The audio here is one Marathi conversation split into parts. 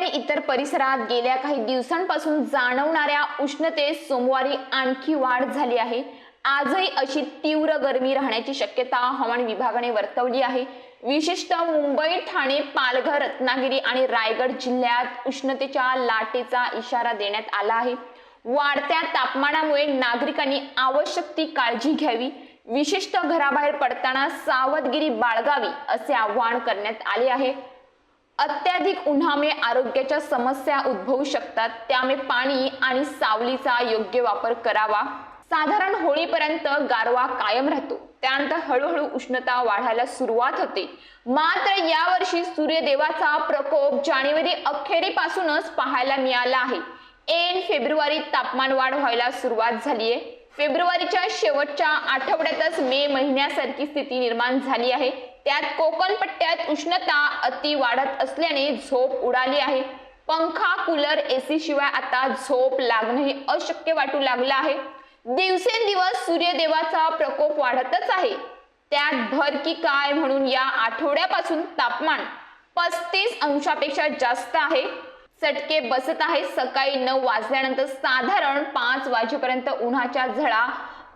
आणि इतर परिसरात गेल्या काही दिवसांपासून जाणवणाऱ्या उष्णतेत सोमवारी आणखी वाढ झाली आहे। आजही अशी तीव्र गरमी राहण्याची शक्यता हवामान विभागाने वर्तवली आहे। विशेषतः मुंबई, ठाणे, पालघर, रत्नागिरी आणि रायगड जिल्ह्यात उष्णतेच्या लाटेचा इशारा देण्यात आला आहे। वाढत्या तापमानामुळे नागरिकांनी आवश्यक ती काळजी घ्यावी, विशेषतः घराबाहेर पडताना सावधगिरी बाळगावी असे आवाहन करण्यात आले आहे। अत्याधिक उन्हामुळे आरोग्याच्या समस्या उद्भवू शकतात, त्यामुळे पाणी आणि सावलीचा योग्य वापर करावा। साधारण होळीपर्यंत गारवा कायम राहतो, त्यानंतर हळूहळू उष्णता वाढायला सुरुवात होते। मात्र यावर्षी सूर्यदेवाचा प्रकोप जानेवारी अखेरीपासूनच पाहायला मिळाला आहे। ऐन फेब्रुवारीत तापमान वाढ व्हायला सुरुवात झाली आहे। फेब्रुवारीच्या शेवटच्या आठवड्यातच मे महिन्यासारखी स्थिती निर्माण झाली आहे। त्यात कोकण पट्ट्यात उष्णता अति वाढत असल्याने झोप उडाली आहे। पंखा, कूलर, एसी शिवाय आता झोप लागणंही अशक्य वाटू लागलं आहे। दिवसेंदिवस सूर्यदेवाचा प्रकोप वाढतच आहे। त्यात भर की काय म्हणून या आठवड्यापासून तापमान 35 अंशापेक्षा जास्त आहे। चटके बसत आहे। सकाळी 9 वाजल्यानंतर साधारण 5 वाजेपर्यंत उन्हाच्या झळा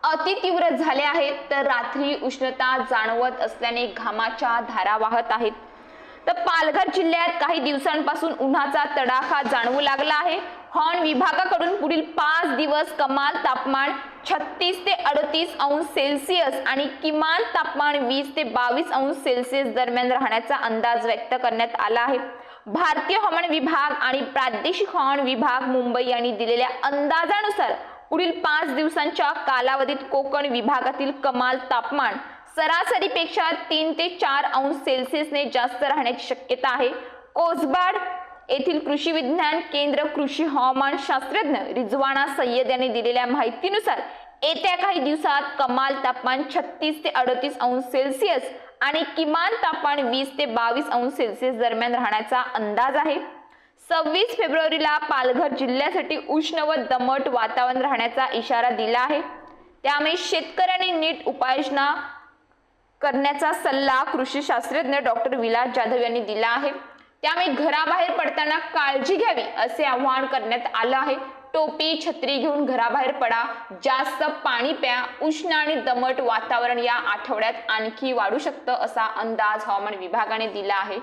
अति तीव्र झाल्या आहेत, तर रात्री उष्णता जाणवत असल्याने घामाच्या धारा वाहत आहेत। तर पालघर जिल्ह्यात काही दिवसांपासून उन्हाचा तडाखा जाणवू लागला आहे। हवामान विभागाकडून पुढील 5 दिवस कमाल तापमान 36 ते 38 अंश सेल्सिअस आणि किमान तापमान 20 ते 22 अंश सेल्सिअस दरम्यान राहण्याचा अंदाज व्यक्त करण्यात आला आहे। भारतीय हवामान विभाग आणि प्रादेशिक हवामान विभाग मुंबई यांनी दिलेल्या अंदाजानुसार पुढील 5 दिवसांच्या कालावधीत कोकण विभागातील कमाल तापमान सरासरीपेक्षा 3 ते 4 अंश सेल्सिअसने जास्त राहण्याची शक्यता आहे। कोसबाड येथील कृषी विज्ञान केंद्र कृषी हवामान शास्त्रज्ञ रिजवाना सय्यद यांनी दिलेल्या माहितीनुसार येत्या काही दिवसात कमाल तापमान 36 ते 38 अंश सेल्सिअस आणि किमान तापमान 20 ते 22 अंश सेल्सिअस दरम्यान राहण्याचा अंदाज आहे। 26 फेब्रुवारीला पालघर जिल्ह्यासाठी उष्ण व दमट वातावरण राहण्याचा इशारा दिला आहे। त्यामुळे शेतकऱ्यांनी नीट उपाययोजना करण्याचा सल्ला कृषी शास्त्रज्ञ डॉक्टर विलास जाधव यांनी दिला आहे। त्यामुळे घराबाहेर पडताना काळजी घ्यावी असे आवाहन करण्यात आलं आहे। टोपी, छत्री घेऊन घराबाहेर पडा, जास्त पाणी प्या। उष्ण आणि दमट वातावरण या आठवड्यात आणखी वाढू शकतं असा अंदाज हवामान विभागाने दिला आहे।